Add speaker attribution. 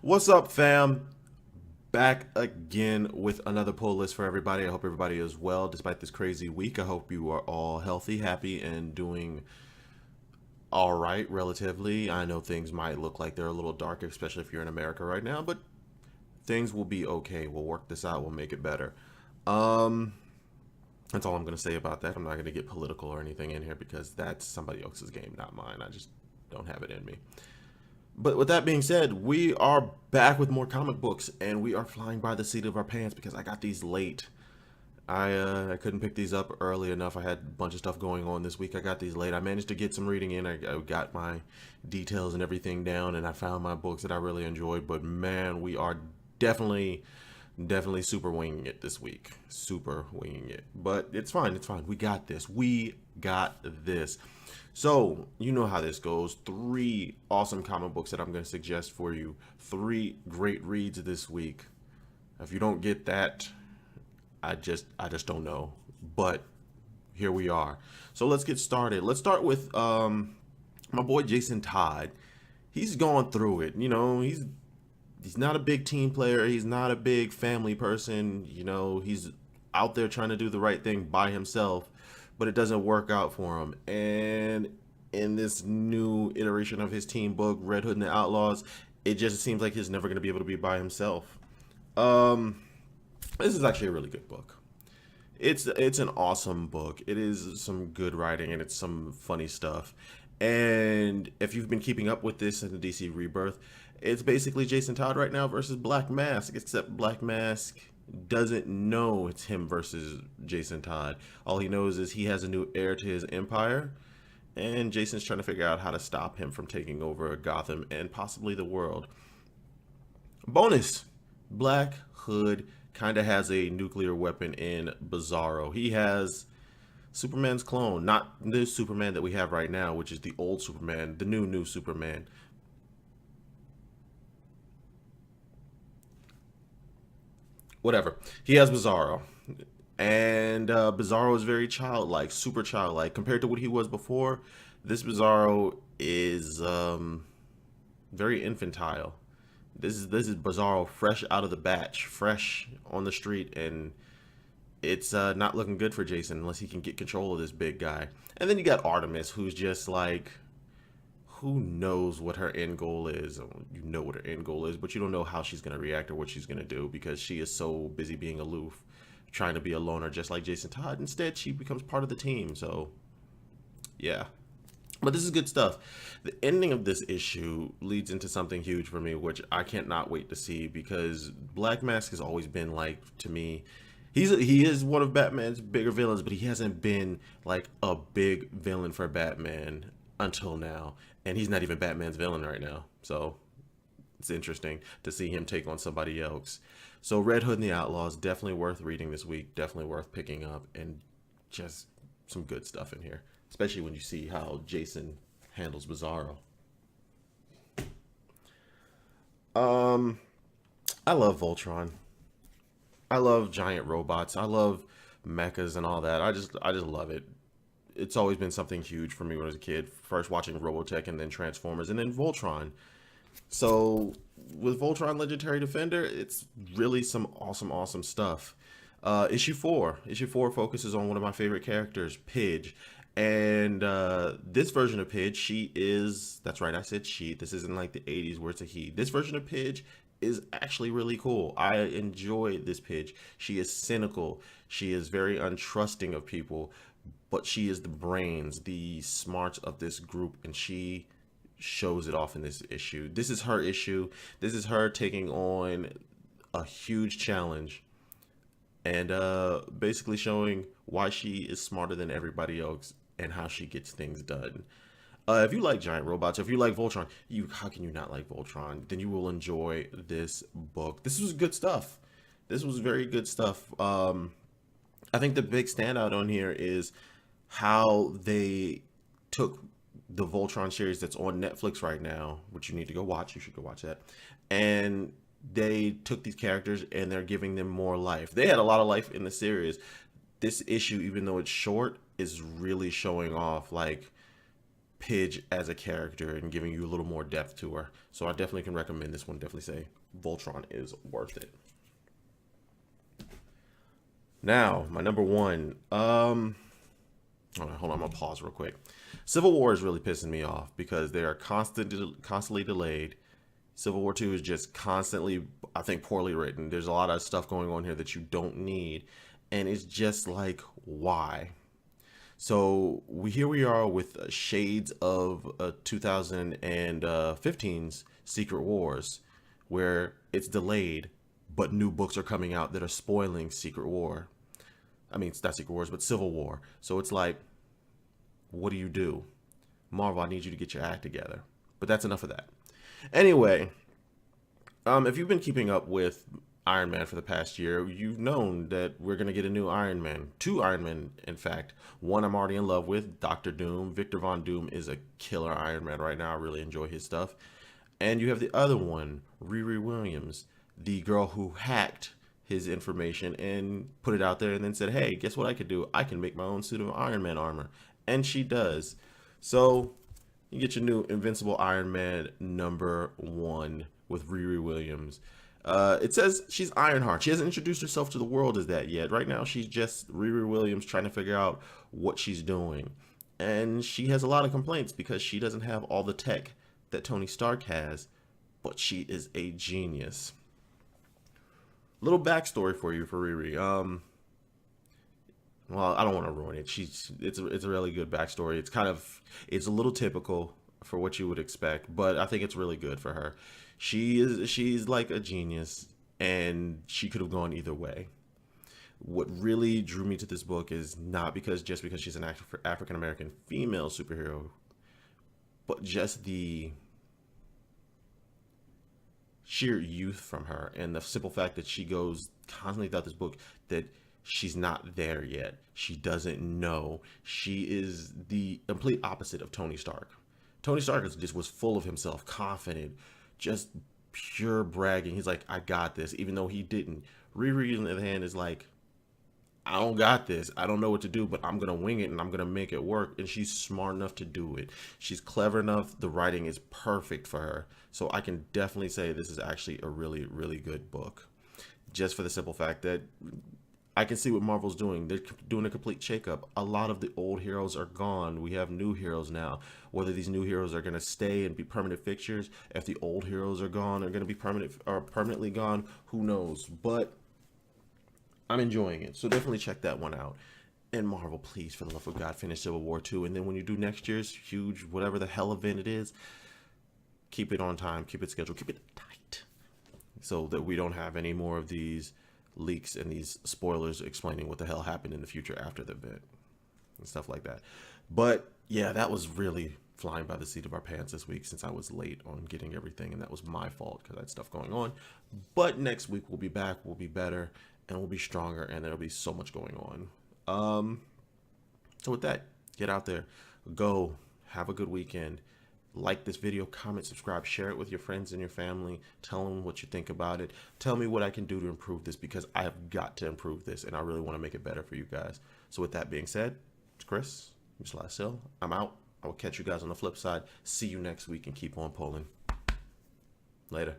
Speaker 1: What's up, fam? Back again with another pull list for everybody. I hope everybody is well despite this crazy week. I hope you are all healthy, happy, and doing all right relatively. I know things might look like they're a little darker, especially if you're in America right now, but things will be okay. We'll work this out, we'll make it better. Um, that's all I'm going to say about that. I'm not going to get political or anything in here because that's somebody else's game, not mine. I just don't have it in me. But with that being said, we are back with more comic books, and we are flying by the seat of our pants because I got these late. I couldn't pick these up early enough. I had a bunch of stuff going on this week. I got these late. I managed to get some reading in. I got my details and everything down, and I found my books that I really enjoyed. But man, we are definitely, definitely super winging it this week. Super winging it. But it's fine. It's fine. We got this. We got this. So, you know how this goes. Three awesome comic books that I'm going to suggest for you. Three great reads this week. If you don't get that, I just don't know. But here we are. So let's get started. Let's start with my boy Jason Todd. He's gone through it. He's not a big team player. He's not a big family person. He's out there trying to do the right thing by himself, but it doesn't work out for him. And in this new iteration of his team book, Red Hood and the Outlaws, it just seems like he's never going to be able to be by himself. This is actually a really good book. It's an awesome book. It is some good writing and it's some funny stuff. And if you've been keeping up with this in the DC Rebirth, it's basically Jason Todd right now versus Black Mask, except Black Mask doesn't know it's him versus Jason Todd. All he knows is he has a new heir to his empire, and Jason's trying to figure out how to stop him from taking over Gotham and possibly the world. Bonus: Black Hood kind of has a nuclear weapon in Bizarro. He has Superman's clone, not the Superman that we have right now, which is the old Superman, the new Superman. Whatever. He has Bizarro. And Bizarro is very childlike, super childlike. Compared to what he was before, this Bizarro is very infantile. This is Bizarro fresh out of the batch, fresh on the street, and it's not looking good for Jason unless he can get control of this big guy. And then you got Artemis, who's just like, who knows what her end goal is? You know what her end goal is, but you don't know how she's going to react or what she's going to do because she is so busy being aloof, trying to be a loner just like Jason Todd. Instead, she becomes part of the team. So, yeah. But this is good stuff. The ending of this issue leads into something huge for me, which I can't not wait to see because Black Mask has always been like, to me, he is one of Batman's bigger villains, but he hasn't been like a big villain for Batman until now, and he's not even Batman's villain right now. So it's interesting to see him take on somebody else. So Red Hood and the Outlaws, definitely worth reading this week, definitely worth picking up, and just some good stuff in here, especially when you see how Jason handles Bizarro. Um, I love Voltron. I love giant robots. I love mechas and all that. I just love it. It's always been something huge for me when I was a kid. First watching Robotech and then Transformers and then Voltron. So with Voltron Legendary Defender, it's really some awesome, awesome stuff. Issue four. Issue four focuses on one of my favorite characters, Pidge. And this version of Pidge, she is, that's right, I said she. This isn't like the 80s where it's a he. This version of Pidge is actually really cool. I enjoy this Pidge. She is cynical. She is very untrusting of people, but she is the brains, the smarts of this group, and she shows it off in this issue. This is her issue. This is her taking on a huge challenge and basically showing why she is smarter than everybody else and how she gets things done. If you like giant robots, if you like Voltron, how can you not like Voltron? Then you will enjoy this book. This was good stuff. This was very good stuff. I think the big standout on here is how they took the Voltron series that's on Netflix right now, which you need to go watch. You should go watch that. And they took these characters and they're giving them more life. They had a lot of life in the series. This issue, even though it's short, is really showing off like Pidge as a character and giving you a little more depth to her. So I definitely can recommend this one. Definitely say Voltron is worth it. Now, my number one. Hold on, I'm gonna pause real quick. Civil War is really pissing me off because they are constantly delayed. Civil War 2 is just constantly, I think, poorly written. There's a lot of stuff going on here that you don't need, and it's just like, why? So here we are with shades of 2015's Secret Wars, where it's delayed, but new books are coming out that are spoiling Secret War. I mean, it's not Secret Wars, but Civil War. So it's like, what do you do? Marvel, I need you to get your act together. But that's enough of that. Anyway, if you've been keeping up with Iron Man for the past year, you've known that we're going to get a new Iron Man. 2 Iron Men, in fact. One I'm already in love with, Dr. Doom. Victor Von Doom is a killer Iron Man right now. I really enjoy his stuff. And you have the other one, Riri Williams, the girl who hacked his information and put it out there and then said, hey, guess what I could do? I can make my own suit of Iron Man armor. And she does. So you get your new Invincible Iron Man #1 with Riri Williams. It says she's Ironheart. She hasn't introduced herself to the world as that yet. Right now, she's just Riri Williams trying to figure out what she's doing. And she has a lot of complaints because she doesn't have all the tech that Tony Stark has, but she is a genius. Little backstory for you for Riri. Well, I don't want to ruin it. It's a really good backstory. It's a little typical for what you would expect, but I think it's really good for her. She's like a genius, and she could have gone either way. What really drew me to this book is not because she's an African American female superhero, but just the sheer youth from her and the simple fact that she goes constantly throughout this book that she's not there yet. She doesn't know. She is the complete opposite of Tony Stark. Tony Stark just was full of himself, confident, just pure bragging. He's like, I got this, even though he didn't. Riri, on the other hand, is like, I don't got this. I don't know what to do, but I'm going to wing it and I'm going to make it work. And she's smart enough to do it. She's clever enough. The writing is perfect for her. So I can definitely say this is actually a really, really good book. Just for the simple fact that I can see what Marvel's doing. They're doing a complete shakeup. A lot of the old heroes are gone. We have new heroes now. Whether these new heroes are going to stay and be permanent fixtures, if the old heroes are gone, are going to be permanently gone, who knows? But I'm enjoying it. So definitely check that one out. And Marvel, please, for the love of God, finish Civil War 2. And then when you do next year's huge, whatever the hell event it is, keep it on time, keep it scheduled, keep it tight. So that we don't have any more of these leaks and these spoilers explaining what the hell happened in the future after the event and stuff like that. But yeah, that was really flying by the seat of our pants this week since I was late on getting everything, and that was my fault because I had stuff going on. But next week we'll be back, we'll be better, and we'll be stronger, and there'll be so much going on. So with that, get out there, go, have a good weekend. Like this video, comment, subscribe, share it with your friends and your family. Tell them what you think about it. Tell me what I can do to improve this because I have got to improve this and I really want to make it better for you guys. So with that being said, it's Chris, Mr. Lasil. I'm out. I will catch you guys on the flip side. See you next week and keep on pulling. Later.